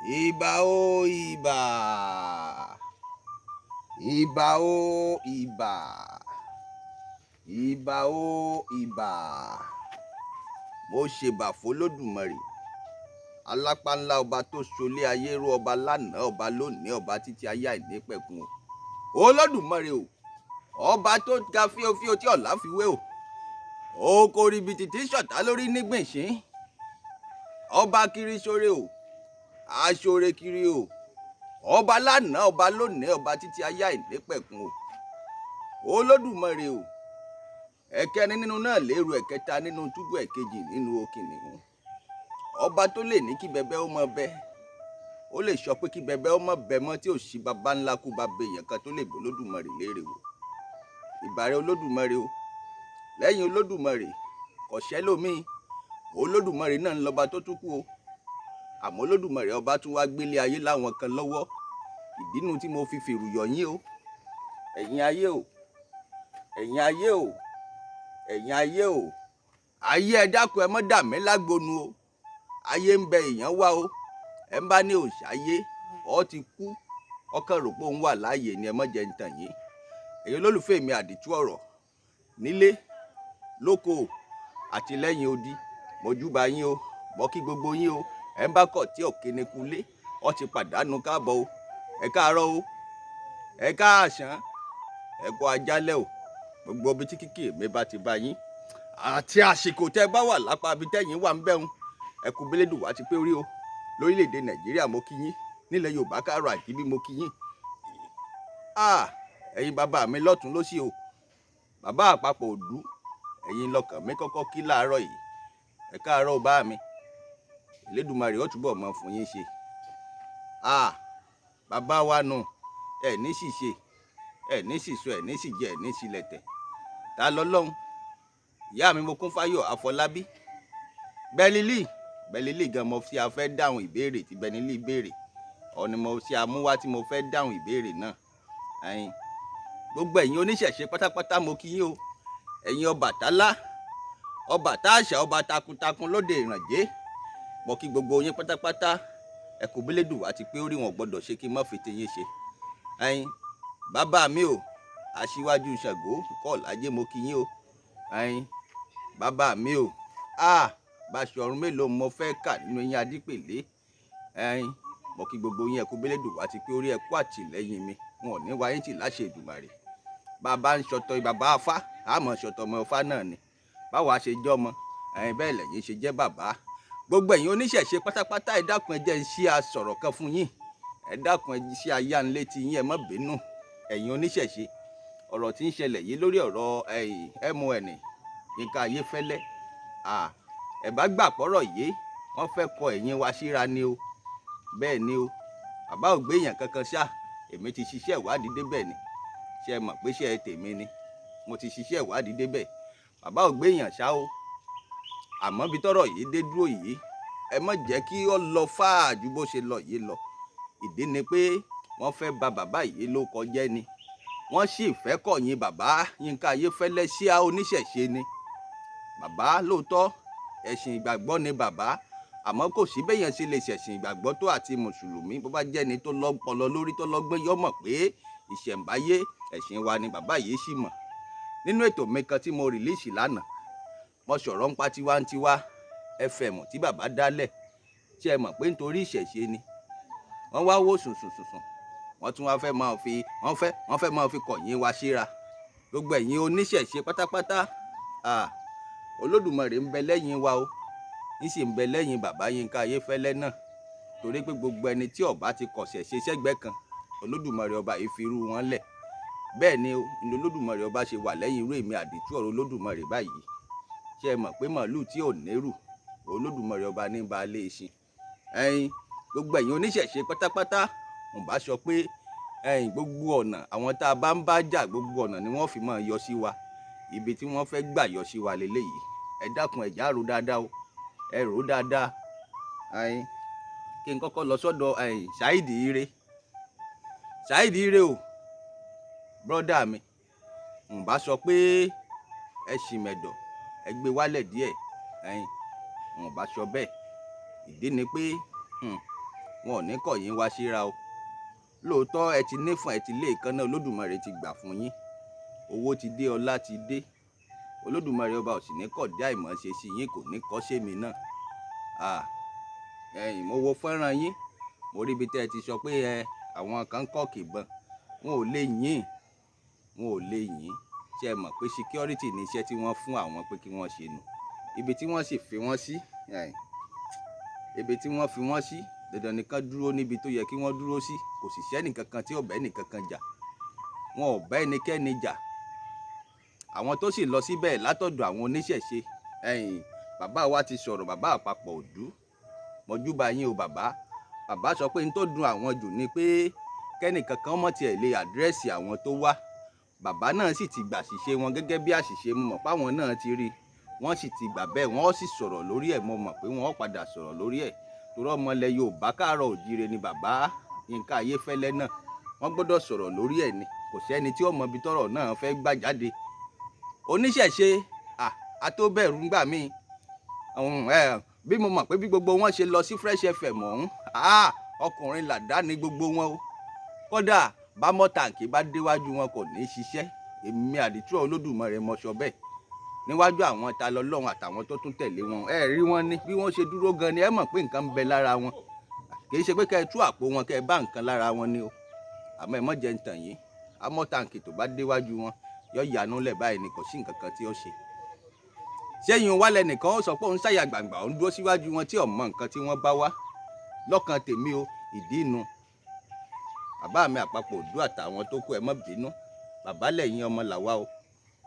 Ìbà o ìbà, ìbà o ìbà, ìbà o ìbà. Mo ṣèbà f'Olódùmarè, alápá ńlá ọba tó ṣolé ayé ró, ọba lánàá ọba lónìí ọba títí ayé àìnípẹ̀kun. Olódùmarè o, ọba tó ga fíofío tí ọ̀la fi wé o, oko ribiti tí ṣọ̀tá lórí nígbìnsín, ọba kiri sóre o, aṣore kiri o, ọba lánàá ọba lónìí ọba títí ayé àìnípẹ̀kun o. Olódùmarè o, ẹ̀kẹrin nínú náà lérò, ẹ̀kẹta nínú túbú, ẹ̀kejì nínú okìnìún. Ọba tó lè ní kí bẹbẹ ó mọ bẹ, ó lè sọ pé kí bẹbẹ ó mọ bẹ mọ́, tí ò sí baba ńlá kú baba èèyàn kan tó lè bọ́ Olódùmarè léèrè wò. Ìbà rẹ Olódùmarè o, lẹ́yìn Olódùmarè kò sẹ́lòmíì. Olódùmarè náà ń lọ́ba tó tún kù o, àmọ́ Olódùmarè ọba tún wá gbélé ayé láwọn kan lọ́wọ́. Ìdínú tí mo fi fèrù yọ̀ yín o, ẹ̀yin ayé o, ẹ̀yin ayé o, ẹ̀yin ayé o. Ayé ẹ dákun ẹ mọ́ dà mí lágbónu o, ayé ń bẹ èèyàn wá o. Ẹ ń bá ní òṣàyé ọ ti kú, ọkàn rò pé òun wà láàyè ni, ẹ mọ́ jẹ́ ń tàn yín. Ẹ̀yin olólùfẹ́ mi àdìtú ọ̀rọ̀ nílé lóko àti lẹ́yìn odi, mo júbà yín o, mo kí gbogbo yín o. Ẹ ń bá kọ̀ tí ọ̀kẹ́ni kulé, ọ ti pàdánù káàbọ̀ o. Ẹ káàárọ̀ o, ẹ káàsán, ẹ kú ajálẹ̀ o, gbogbo ibi tí kíkì mi bá ti bá yín àti àsìkò tẹ́ bá wà lápá ibi tẹ́yìn wà ń bẹ̀rùn. Ẹ kú bílédùn wá ti pé orí o. Lórílẹ̀‐èdè Nàìjíríà mo kí yín, nílẹ̀ Yorùbá káàárọ̀ àjíbí mo kí yín. Ẹ̀yin bàbá mi lọ́tún lósì o, bàbá àpapọ̀ òdú, ẹ̀yin lọ́kàn mi kọ́kọ́ kí láàárọ̀ yìí. Ẹ káàárọ̀ o bá mi, Elédùmarè ó túbọ̀ mọ́ fún yín ṣe. Bàbá wa nù, ẹ ní ṣìṣe, ẹ ní ṣìṣọ, ẹ ní ṣìjẹ, ẹ ní ṣìlẹ̀tẹ̀. Ta lọ́lọ́hun? Ìyá mi Mokúnfáyọ̀ Afọlábí Bennylee gan mo fi afẹ́ dáhùn ìbéèrè tí Bennylee béèrè. Ọ ni mo ṣe amúwá tí mo fẹ́ dáhùn ìbéèrè náà. Gbogbo ẹ̀yin oníṣẹ̀ṣe pátápátá mo kí yín o. Ẹ̀yin Ọbàtálá, ọba táàṣà, ọba takuntakun lóde ìrànjẹ́, mo kí gbogbo yín pátápátá. Ẹ kú bílédùn wá ti pé orí wọn gbọ́dọ̀ ṣe kí n má fi tiyín ṣe. Bàbá mi o, aṣíwájú Ṣàngó Kọ́ọ̀lájé mo kí yín o. Bàbá mi o, Báṣọ̀run mélòó mo fẹ́ kà nínú yín Adípèlé. Mo kí gbogbo yín, ẹ kú bílédùn wá ti pé orí, ẹ kú àtìlẹ́yìn mi, wọn ò ní wá yín tì láṣẹ Èdùmàrè. Bàbá ń ṣọ̀tọ̀ bàbá afá, àmọ́ ṣọ̀tọ̀ ọmọ ọfá náà ni. Báwa ṣe jọ́mọ, bẹ́ẹ̀ lẹ́yìn ṣe jẹ́ bàbá. Gbogbo ẹ̀yin oníṣẹ̀ṣe pátápátá, ẹ dákun ẹ jẹ́ ń ṣí asọ̀rọ̀ kan fún yín. Ẹ dákun ẹ ṣí ayánlétí yín, ẹ má bínú. Ẹ̀yin oníṣẹ̀ṣe, ọ̀rọ̀ tí ń ṣẹlẹ̀ yìí lórí ọ̀rọ̀ MON Yínká Ayéfẹ́lẹ́, ẹ bá gbà pọ̀rọ̀ yìí wọ́n fẹ́ kọ ẹ̀yìn wa síra ni o. Bẹ́ẹ̀ ni o, bàbá ò gbé èèyàn kankan ṣá, èmi ti ṣiṣẹ́ ìwádìí débẹ̀ ni. Ṣé ẹ mọ̀ pé ṣé ẹ tèmi ni, mo ti ṣiṣẹ́ ìwádìí débẹ̀. Bàbá ò gbé èèyàn ṣá o, àmọ́ bí tọ́rọ̀ yìí dé dúró yìí, ẹ má jẹ́ kí ó lọ fáà ju bó ṣe lọ yìí lọ. Ìdí ni pé wọ́n fẹ́ ba bàbá yìí ló kọjẹ́ ni, wọ́n sì fẹ́ kọ̀yìn bàbá Yínká Ayéfẹ́lẹ́ sí oníṣẹ̀ṣe ni. Bàbá lóòótọ́ ẹ̀sìn ìgbàgbọ́ ni bàbá, àmọ́ kò sí bẹ́yẹn ṣe lè ṣẹ̀sìn ìgbàgbọ́ tó àti mùsùlùmí. Bó bá jẹ́ ni tó lọ́pọlọ lórí, tó lọ́gbọ́n, yó mọ̀ pé ìṣẹ̀ǹbáyé ẹ̀sìn wa ni bàbá yìí sì mọ̀. Nínú ètò mi kan tí mo rìlíìsì lánàá, mo sọ̀rọ̀ nípa Tiwantiwa FM tí bàbá dálẹ̀. Ṣé ẹ mọ̀ pé nítorí ìṣẹ̀ṣe ni wọ́n wá wò sùnsùnsùn, wọ́n tún wá fẹ́ máa fi kọ̀yìn wa síra. Gbogbo ẹ̀yin oníṣẹ̀ṣe pátápátá, Olódùmarè ń bẹ lẹ́yìn wa o, ní sì ń bẹ lẹ́yìn bàbá Yínká Ayéfẹ́lẹ́ náà. Torí pé gbogbo ẹni tí ọba ti kọ̀ṣẹ̀ ṣe sẹ́gbẹ́ kan, Olódùmarè ọba yìí fi irú wọn lẹ̀. Bẹ́ẹ̀ ni Olódùmarè ọba ṣe wà lẹ́yìn irú èmi àdìtú ọ̀rọ̀ Olódùmarè báyìí. Ṣé ẹ mọ̀ pé màálù tí ò nérù, Olódùmarè ọba ní baálé ìsìn. Gbogbo ẹ̀yin oníṣẹ̀ṣe pátápátá, mo bá sọ pé gbogbo ọ̀nà àwọn tá a bá ń bá jà, gbogbo ọ̀nà ni wọ́n fi máa yọ sí wa. Ibi tí wọ́n fẹ́ gbà yọ sí wa leléyìí. Ẹ dákun ẹ jàá rò dáadáa o, ẹ rò dáadáa. Kí n kọ́kọ́ lọ sọ́dọ̀ Saheed Ire o, brọ́dà mi. Mo bá sọ pé ẹ ṣì mẹ̀dọ̀, ẹ gbé wálẹ̀ díẹ̀. Mo bá sọ bẹ́ẹ̀. Ìdí ni pé wọn ò ní kọ̀ yín wá síra o. Lóòótọ́ ẹ ti nífọ̀n ẹ ti lé ìkànnà, Olódùmarè ti gbà fún yín, owó ti dé, ọlá ti dé. Olódùmarè ọba ò sì ní kọ̀ dé àìmọ̀ ṣe sí yín, kò ní kọ́ sẹ́mi náà. Mo wo fọ́nrán yín, mo rí ibi tẹ́ ẹ ti sọ pé àwọn kan kọ́ọ̀kì ìbọn, wọn ò lè yìn, ṣe mọ̀ pé security ní iṣẹ́ tí wọ́n fún àwọn pé kí wọ́n ṣe nù. Ibi tí wọ́n sì fi wọ́n sí, dandan nìkan dúró níbi tó yẹ kí wọ́n dúró sí, kò sì sẹ́ni kankan tí ò bá ẹnì kankan jà, wọn ò bá ẹnikẹ́ni jà. Àwọn tó sì lọ síbẹ̀ látọ̀dọ̀ àwọn oníṣẹ̀ṣe, bàbá wa ti sọ̀rọ̀, bàbá àpapọ̀ Òdú, mọ̀júbà yín o bàbá sọ pé n tó dùn àwọn jù ni pé kẹ́nìkankan mọ̀ tiẹ̀ lè àdírẹ́sì àwọn tó wá. Bàbá náà sì ti gbà àṣìṣe wọn gẹ́gẹ́ bí àṣìṣe, mo mọ̀ páwọn náà ti rí, wọ́n sì ti gbà bẹ́ẹ̀, wọ́n sì sọ̀rọ̀ lórí ẹ̀, mo mọ̀ pé wọ́n padà sọ̀rọ̀ lórí ẹ̀. Torí ọmọ ilẹ̀ Yorùbá káàárọ̀ òjíire ni bàbá Yínká Ayéfẹ́lẹ́ náà, wọ́n gbọ́dọ̀ sọ̀rọ̀ lórí ẹ̀ ni, kò sẹ́ni tí ó mọ ibi tọ́rọ̀ náà fẹ́ gbà jáde. Oníṣẹ̀ṣe àtóbẹ̀rù ńgbà míì, bí mo mọ̀ pé bí gbogbo wọn ṣe lọ sí Fresh FM ọ̀hún, ọkùnrin làdá ni gbogbo wọn o. Kódà bá mọ́tàǹkì bá déwájú wọn kò ní ṣiṣẹ́. Èmi àdìtú Olódùmarè mọ̀ sọ bẹ́ẹ̀. Níwájú àwọn ta lọ́lọ́run àtàwọn tó tún tẹ̀lé wọn, rí wọn ní bí wọ́n ṣe dúró gan ni ẹ mọ̀ pé nǹkan ń bẹ lára wọn. Kì í ṣe pé kẹ́ ẹ tú àpò wọn kẹ́ ẹ bá nǹkan lára wọn ni o. Àmọ́ ẹ mọ̀ jẹ́ ń tàn yín, mọ́tàǹkì tó bá déwájú wọn yọ ìyanu lẹ̀ báyìí ni, kò sí nǹkan kan tí ó ṣe. Sẹ́yìn wálẹ̀ nìkan ó sọ pé òun ṣàyà gbàǹgbà, òun dúró síwájú wọn tí ò mọ nǹkan tí wọ́n bá wá. Lọ́kàn tèmi o, ìdí inú. Bàbá mi àpapọ̀ Òdú àtàwọn tó kù ẹ má bínú, bàbá lẹ́yìn ọmọ làwa o.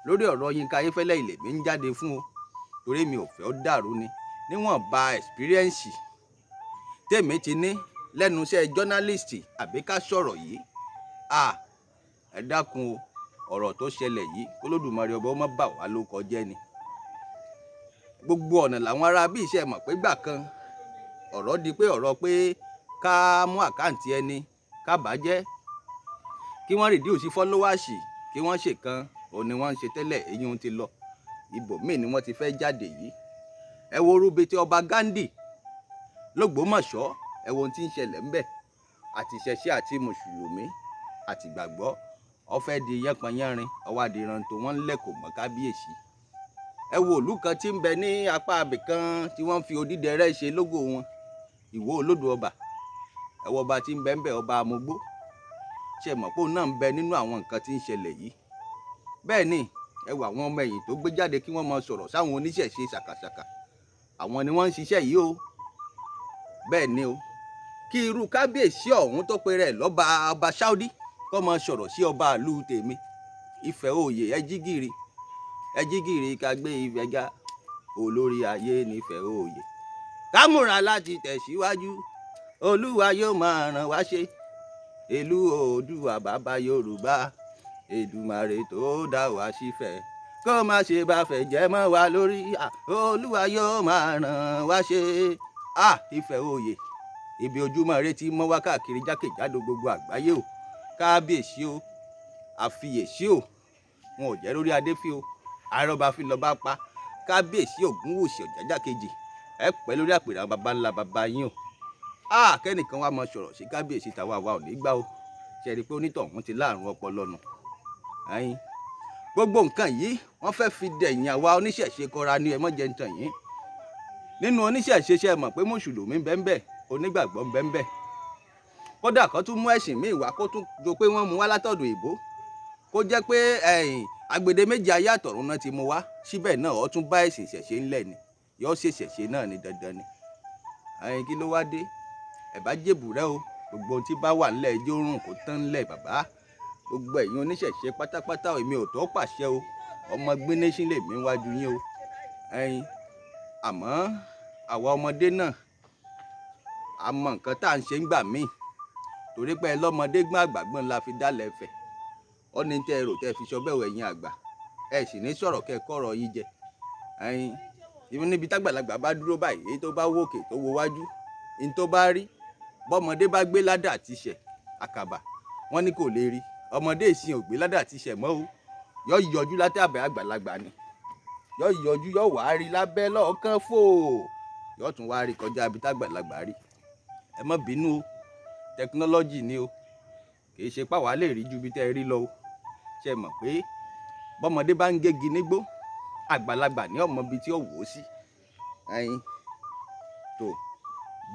Lórí ọ̀rọ̀ Yínká Ayéfẹ́lẹ́ ilé mi ń jáde fún o, torí mi ò fẹ́ ó dàrú ni. Níwọ̀n ba experience tèmi ti ní lẹ́nu iṣẹ́ journalist àbí ká sọ̀rọ̀ yìí, ẹ dákun o, ọ̀rọ̀ tó ṣẹlẹ̀ yìí k'Olódùmarè ọba ó má bà wá ló kọjẹ́ ni. Gbogbo ọ̀nà làwọn ará bí iṣẹ́ mọ̀ pé gbà kan ọ̀rọ̀ di pé ọ̀rọ̀ pé ká mú àkáǹtì ẹni ká bàjẹ́, kí wọ́n reduce followers, kí wọ́n ṣèkan, òun ni wọ́n ń ṣe tẹ́lẹ̀, èyí ń ti lọ. Ibòmíì ni wọ́n ti fẹ́ jáde yìí. Ẹ wo orúbi tí ọba Ghandi l'Ógbómọ̀ṣọ́, ẹ wo ohun tí ń ṣẹlẹ̀ ńbẹ̀, àti ìṣẹ̀ṣe àti mùsùlùmí àti ìgbàgbọ́, ó fẹ́ di yánpọnyánrin, ó wá di rántó, wọ́n ń lẹ̀kọ̀ mọ́ kábíyèsí. Ẹ wo ìlú kan tí ń bẹ ní apá abìkan tí wọ́n fi odídẹrẹ́ ṣe lógò wọn, Ìwó Olódò ọba. Ẹ wo ọba tí ń bẹ ńbẹ̀, ọba Amogbó. Ṣé mọ̀ pé òun náà ń bẹ nínú àwọn nǹkan tí ń ṣẹlẹ̀ yìí? Bẹ́ẹ̀ ni, ẹ wo àwọn ọmọ ẹ̀yìn tó gbé jáde kí wọ́n máa sọ̀rọ̀ sáwọn oníṣẹ̀ṣe ṣàkàṣàkà, àwọn ni wọ́n ń ṣiṣẹ́ yìí o. Bẹ́ẹ̀ ni o, kí irú kábíyèsí ọ̀hún tó pe rẹ̀ lọ́ba ọba Saudi kó máa sọ̀rọ̀ sí ọba ìlú tèmi, Ifẹ̀ òye, ẹ jí gìrì ká gbé Ifẹ̀ ga, olórí ayé nífẹ̀ òye. Ká múra láti tẹ̀síwájú, Olúwa yóò máa ràn wá ṣe. Ìlú Oòduà bàbá Yorùbá, Èdùmàrè tó dá wa sífẹ̀, kó má ṣe bá fẹ̀ jẹ́ mọ́ wa lórí, Olúwa yóò máa ràn wá ṣe. Ifẹ̀ òye, ibi ojúmọ́ ire tí mọ́ wá káàkiri jákèjádò gbogbo àgbáyé o. Kábíyèsí o, àfiyèsí o, wọn ò jẹ́ lórí adé fi o, àrọ́bà fi lọ bá pa. Kábíyèsí Ògúnwùsì Ọ̀jájá kejì, ẹ pẹ́ lórí àpèrè àwọn baba ńlá baba yín o. Kẹ́nìkan wá mọ sọ̀rọ̀ sí kábíyèsí tàwa ò ní gbà o. Ṣe rí i pé onítọ̀hún ti láàrùn ọpọlọ nù. Gbogbo nǹkan yìí wọ́n fẹ́ fi dẹ̀yìn àwa oníṣẹ̀ṣe kọra ni, ẹ mọ́ jẹ́ ń tàn yín. Nínú oníṣẹ̀ṣe ṣe mọ̀ pé mùsùlùmí ń bẹ ńbẹ̀, onígbàgbọ́ ń bẹ ńbẹ̀. Kódà kan tún mú ẹ̀sìn míì wá, kó tún jọ pé wọ́n mú wá látọ̀dọ̀ ìbò, kó jẹ́ pé agbede méjì ayé àtọ̀run náà ti mú wá, síbẹ̀ náà ó tún bá ẹ̀sìn ìṣẹ̀ṣe ńlẹ̀ ni, yóò ṣe ìṣẹ̀ṣe náà ni dandan ni. Kí ló wá dé? Ẹ bá jèbù rẹ o, gbogbo ohun tí bá wà ńlẹ̀ ẹjọ́ rùn kó tán ńlẹ̀ bàbá. Gbogbo ẹ̀yin oníṣẹ̀ṣe pátápátá, èmi ò tó pàṣẹ o, ọmọ gbénéṣín lèmi wájú yín o. Àmọ́ àwa ọmọdé náà a mọ nǹkan tá à ń ṣe ń gbà míì, torí pé lọ́mọdé gbọ́n àgbà gbọ́n la fi dálẹ̀ Ifẹ̀. Ó ní tẹ́ ẹ rò tẹ́ fi sọ bẹ́ẹ̀ ẹ̀yin àgbà, ẹ sì ní sọ̀rọ̀ kẹ́ kọ́rọ̀ yín jẹ. Ìwọ níbi tágbàlagbà bá dúró báyìí, èyí tó bá wòkè tó wo wájú, ní tó bá rí, bọ́mọdé bá gbé ládà àti ṣẹ̀ àkàbà, wọ́n ní kò lè rí. Ọmọdé ìsìn ò gbé ládà àti ṣẹ̀ mọ́ o, yọ yọjú látàbẹ̀ àgbàlagbà ni, yọ yọjú yọ wàá rí lábẹ́ lọ́ọ̀kan fò, yọ tún wá rí kọjá ibi tágbàlagbà rí. Ẹ má bínú o. technology ni o, kì í ṣe páwa lè rí ju bí tẹ́ ẹ rí lọ o. Ṣé mọ̀ pé bọ́mọdé bá ń gégi nígbó àgbàlagbà ní ọmọ ibi tí ó wò ó sí. Ẹyin tó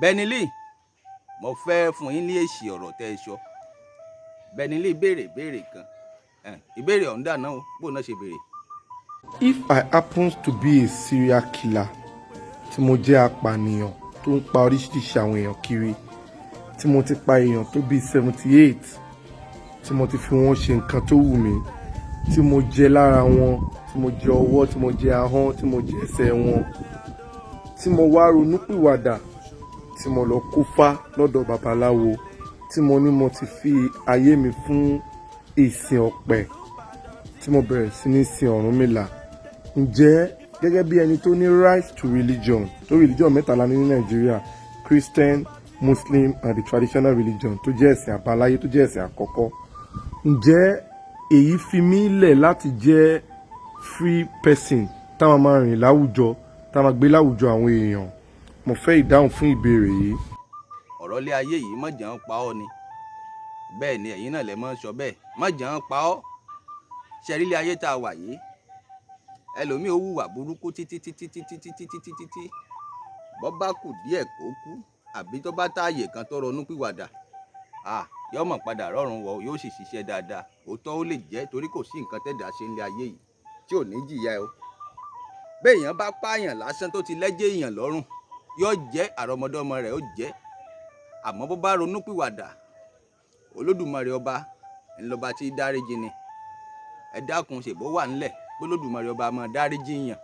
Bennylee, mo fẹ́ fún yín ní èsì ọ̀rọ̀ tẹ́ ẹ sọ. Bennylee béèrè kan, ìbéèrè ọ̀hún dà náà o, bó náà ṣe béèrè. If I happen to be a serial killer, tí mo jẹ́ apànìyàn tó ń pa oríṣiríṣi àwọn èèyàn kiri, tí mo ti pa èèyàn tó bí 78, tí mo ti fi wọ́n ṣe nǹkan tó wù mí, tí mo jẹ lára wọn, tí mo jẹ ọwọ́, tí mo jẹ ahọ́n, tí mo jẹ ẹsẹ̀ wọn, tí mo wá ronúpìwàdà, tí mo lọ kófá lọ́dọ̀ babaláwo, tí mo ní mo ti fi ayé mi fún ìsìn ọ̀pẹ, tí mo bẹ̀rẹ̀ sí ní sin Ọ̀rúnmìlà. Ǹjẹ́ gẹ́gẹ́ bí ẹni tó ní right to religion, tó religion mẹ́tàlá ní Nàìjíríà, Christian, Muslim and the traditional religion, tó jẹ́ ẹ̀sìn àbáláyé, tó jẹ́ ẹ̀sìn àkọ́kọ́, ǹjẹ́ èyí fi mí lẹ̀ láti jẹ́ free person táwọn máa rìn láwùjọ, táwọn máa gbé láwùjọ àwọn èèyàn? Mo fẹ́ ìdáhùn fún ìbéèrè yìí. Ọ̀rọ̀ ilé ayé yìí má jẹ́ ń pa ọ́ ni, bẹ́ẹ̀ ni ẹ̀yin náà lè mọ́ sọ bẹ́ẹ̀, má jẹ́ ń pa ọ́. Ṣe rí ilé ayé tá a wà yìí, ẹlòmíì ó hùwà burúkú títí bọ́ bá kù díẹ̀ kó kú, àbí tó bá táàyè kan tó ronú pìwàdà, yóò mọ̀ padà rọrùn wọ̀, yóò sì ṣiṣẹ́ dáadáa. Òótọ́ ó lè jẹ́, torí kò sí nǹkan tẹ́dà ṣe nílé ayé yìí tí ò ní jìyà o. Béèyàn bá pààyàn lásán tó ti lẹ́jẹ̀ èèyàn lọ́rùn, yóò jẹ́ àrọmọdọ́mọ rẹ̀ ó jẹ́. Àmọ́ bó bá ronú pìwàdà, Olódùmarè ọba ńlọba tí dáríjì ni. Ẹ dákun, ṣèbó wà ńlẹ̀ bólódùmarè ọba máa dáríjì yàn.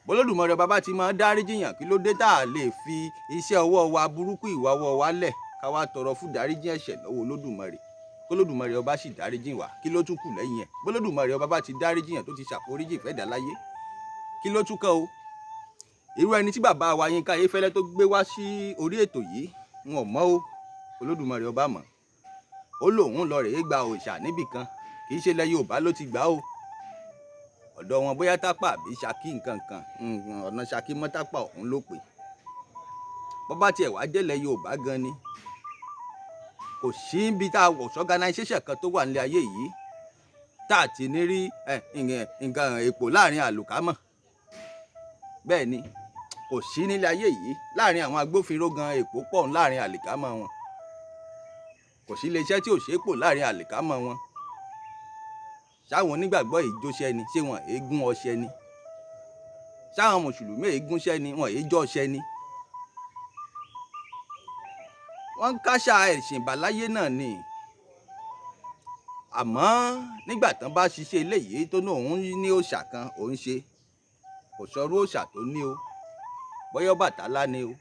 Bólódùmarè ọba bá ti máa dáríjì yàn, kí ló dé tá a lè fi iṣẹ́ ọwọ́ wa burúkú, ìwà ọwọ́ wa lẹ̀ ká wá tọrọ fún dáríjì ẹ̀ṣẹ̀ lọ́wọ́ Olódùmarè? Bólódùmarè ọba sì dáríjì wá, kí ló tún kù lẹ́yìn ẹ̀? Bólódùmarè ọba bá ti dáríjì yàn tó ti ṣàforíjì fẹ́dà láyé, kí ló tún kàn o? Irú ẹni tí bàbá wa Yínká Ayéfẹ́lẹ́ tó gbé wá sí orí ètò yìí, wọn ò mọ̀ o, Olódùmarè ọba mọ̀. Ó lóun lọ rèé gba òòṣà níbì kan, kì í ṣe ilẹ̀ Yorùbá ló ti gbà o. Ọ̀dọ̀ wọn bóyá Tápà àbí Ṣakí nǹkan kan, ọ̀nà Ṣakí mọ́ Tápà ọ̀hún ló pè. Bó bá tiẹ̀ wá jẹ́lẹ̀ Yorùbá gan ni, kò sí ibi tá a wọ̀ organization kan tó wà nílé ayé yìí tá a ti ní rí nǹkan èpò láàrin àlùkámọ̀. Bẹ́ẹ̀ ni, kò sí nílé ayé yìí. Láàrin àwọn agbófinró gan èpò pọ̀ láàrin àlìkámọ̀ wọn. Kò sí iléeṣẹ́ tí ò ṣe é pò láàrin àlìkámọ̀ wọn. Ṣáwọn onígbàgbọ́ ìjóṣẹ́ ni, ṣé wọn èégún ọṣẹ ni? Ṣáwọn mùsùlùmí èégúnṣẹ́ ni, wọn èéjọ́ṣẹ́ ni? Wọ́n ń káṣá ẹ̀sìn ìbáláyé náà ni. Àmọ́ nígbà tán bá ṣiṣẹ́ eléyìí tó ní òun ní òòṣà kan òun ṣe, kò sọrú òòṣà tó ní o. Bóyá Ọbàtálá ni o,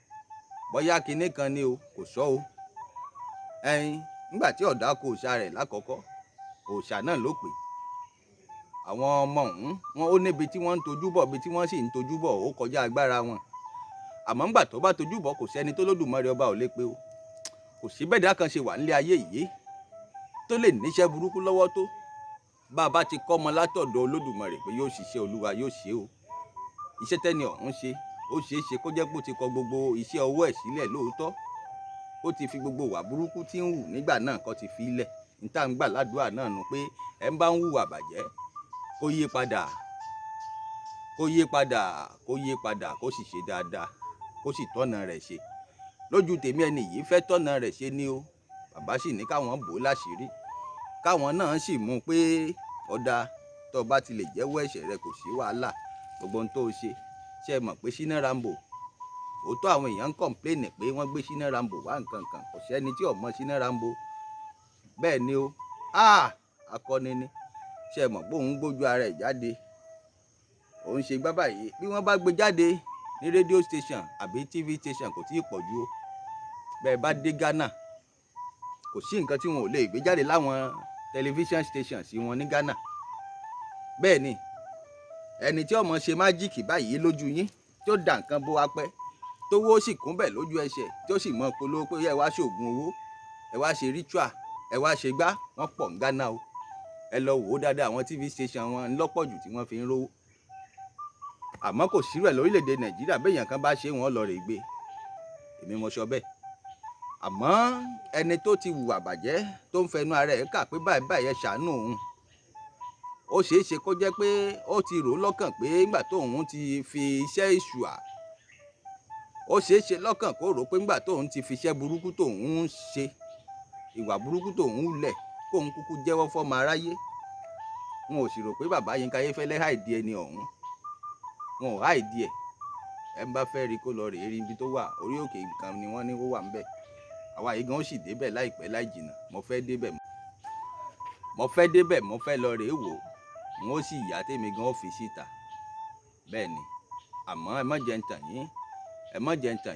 bóyá kinní kan ni o, kò sọ o. Nígbà tí ọ̀dà kó òòṣà rẹ̀ lákọ̀ọ́kọ́, òòṣà náà ló pè. Àwọn ọmọ ọ̀hún, wọn ó níbi tí wọ́n ń tojú bọ̀, bí tí wọ́n sì ń tojú bọ̀ ó kọjá agbára wọn. Àmọ́ ńgbà tó bá tojú bọ̀, kò sẹ́ni tó Olódùmarè ọba ò lè pé o. Kò sí bẹ́ẹ̀dá kan ṣe wà nílé ayé yìí tó lè níṣẹ́ burúkú lọ́wọ́ tó. Bá a bá ti kọ́ ọmọ látọ̀dọ̀ Olódùmarè pé yóò ṣiṣẹ́ Olúwa, yóò ṣe o. Iṣẹ́ tẹ́ni ọ̀hún ṣe, ó ṣeé ṣe kó jẹ́ pé ó ti kọ gbogbo iṣẹ́ ọwọ́ ẹ̀ sílẹ̀ lóòótọ́. Ó ti fi gbogbo wà burúkú tí ń hù nígbà náà kó ti fi lẹ̀. Ní tá à ń gbà ládùúrà náà nù pé ẹ ń bá ń hùwà bàjẹ́, kó yí padà, kó yí padà, kó yí padà, kó sì ṣe dáadáa, kó sì tọ́nà rẹ̀ ṣe. Lójú tèmi ẹni yìí fẹ́ tọ́nà rẹ̀ ṣe ni o. Bàbá sì ní káwọn bò ó láṣìírí, káwọn náà sì mú un pé ọ̀dà tó bá ti lè jẹ́wọ́ ẹ̀ṣẹ̀ rẹ kò sí wàhálà, gbogbo ohun tó o ṣe. Ṣé ẹ mọ̀ pé Shina Rambo, òótọ́ àwọn èèyàn ń kọ̀ǹpléènì pé wọ́n gbé Shina Rambo wá nǹkan kan, kò sẹ́ni tí ò mọ̀ Shina Rambo. Bẹ́ẹ̀ ni o, akọni ni. Ṣé ẹ mọ̀ pé òun gbójú ara ẹ̀ jáde, òun ṣe gbá báyìí. Bí wọ́n bá gbé jáde ní rédíò station àbí TV station kò tíì pọ̀ jù o. Bẹ́ẹ̀ bá dé Ghana, kò sí nǹkan tí wọn ò lè gbé jáde láwọn television station sí wọn ní Ghana. Bẹ́ẹ̀ ni, ẹni tí ọmọ ṣe májíìkì báyìí lójú yín, tí ó dà nǹkan bó wá pẹ́, tówó sì kún bẹ̀ lójú ẹsẹ̀, tí ó sì mọ polówó pé ẹ wá ṣoògùn owó, ẹ wá ṣe ritual, ẹ wá ṣe gbá, wọ́n pọ̀ ní Ghana o. Ẹ lọ wò ó dáadáa, àwọn TV station wọn lọ́pọ̀ jù tí wọ́n fi ń rówó. Àmọ́ kò sí rẹ̀ lórílẹ̀‐èdè Nàìjíríà, béèyàn kan bá ṣe wọ́n lọ rè gbé. Èmi mo sọ bẹ́ẹ̀. àmọ́ ẹni tó ti hùwà bàjẹ́ tó ń fẹnu ara ẹ̀ kà pé báyìí báyìí ẹ ṣàánú òun, ó ṣeé ṣe kó jẹ́ pé ó ti rò ó lọ́kàn pé nígbà tóun ti fi iṣẹ́ èṣù ó ṣeé ṣe lọ́kàn kó rò ó pé nígbà tóun ti fi iṣẹ́ burúkú tóun ń ṣe, ìwà burúkú tóun ń lẹ̀, kóun kúkú jẹ́wọ́ fọ́mọ aráyé. Wọn ò sì rò pé bàbá Yínká Ayéfẹ́lẹ́ háìdí ẹni ọ̀hún, wọn ò háìdí ẹ̀. Ẹ ń bá fẹ́ rí kó lọ rèé rí ibi tó wà, orí òkè kan ni wọ́n ní ó wà ń bẹ̀. Àwa yìí gan ó sì débẹ̀ láìpẹ́ láì jìnnà. Mo fẹ́ débẹ̀, mo fẹ́ lọ rèé wò ó, n ó sì yá tèmi gan ó fi síta. Bẹ́ẹ̀ ni, àmọ́ ẹ má jẹ́ ń tàn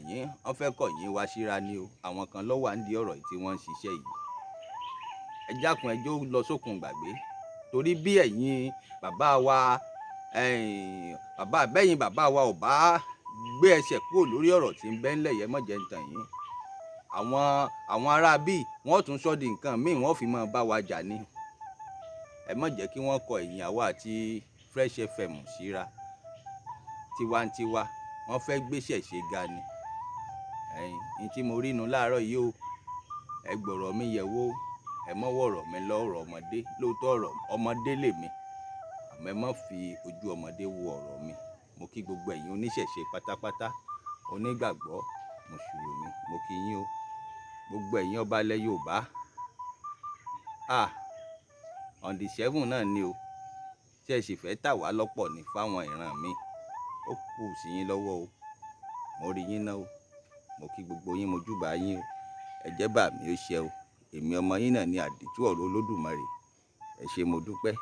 yín, wọ́n fẹ́ kọ̀ yín wá síra ni o. Àwọn kan ló wà nídìí ọ̀rọ̀ tí wọ́n ń ṣiṣẹ́ yìí. Ẹ jákun ẹjọ́ lọ sókun gbàgbé, torí bí ẹ̀yin bàbá wa ò bá gbé ẹsẹ̀ kúrò lórí ọ̀rọ̀ tí ń bẹ ńlẹ̀ yẹn, má jẹ́ ń tàn yín. Àwọn ará bíi wọ́n tún sọ di nǹkan míì, wọ́n fi máa bá wa jà ni. Ẹ má jẹ́ kí wọ́n kọ ẹ̀yìn àwa àti Fresh FM síra. Tiwantiwa wọ́n fẹ́ gbéṣẹ̀ ṣe ga ni. Ní tí mo rí inú láàárọ̀ yìí o, ẹ gbọ́rọ̀ mi yẹ̀ wò, ẹ mọ́ wọ̀rọ̀ mi lọ́rọ̀ ọmọdé. Lóòótọ́ ọ̀rọ̀ ọmọdé lèmi, àmọ́ ẹ má fi ojú ọmọdé wo ọ̀rọ̀ mi. Mo kí gbogbo ẹ̀yin oníṣẹ̀ṣe pátápátá, onígbàgbọ́, mùsùlùmí, mo kí yín o. Gbogbo ẹ̀yin ọba ilẹ̀ Yorùbá, on the 7 náà ni o, tí ẹ sì fẹ́ tà wá lọ́pọ̀ ní fáwọn ìran mi, ó kù sí yín lọ́wọ́ o. Mo rí yín náà o, mo kí gbogbo yín, mo júbà yín o. Ẹ jẹ́ bá mi ó ṣe o. Èmi ọmọ yín náà ni àdìtú ọ̀rọ̀ Olódùmarè. Ẹ ṣé mo dúpẹ́.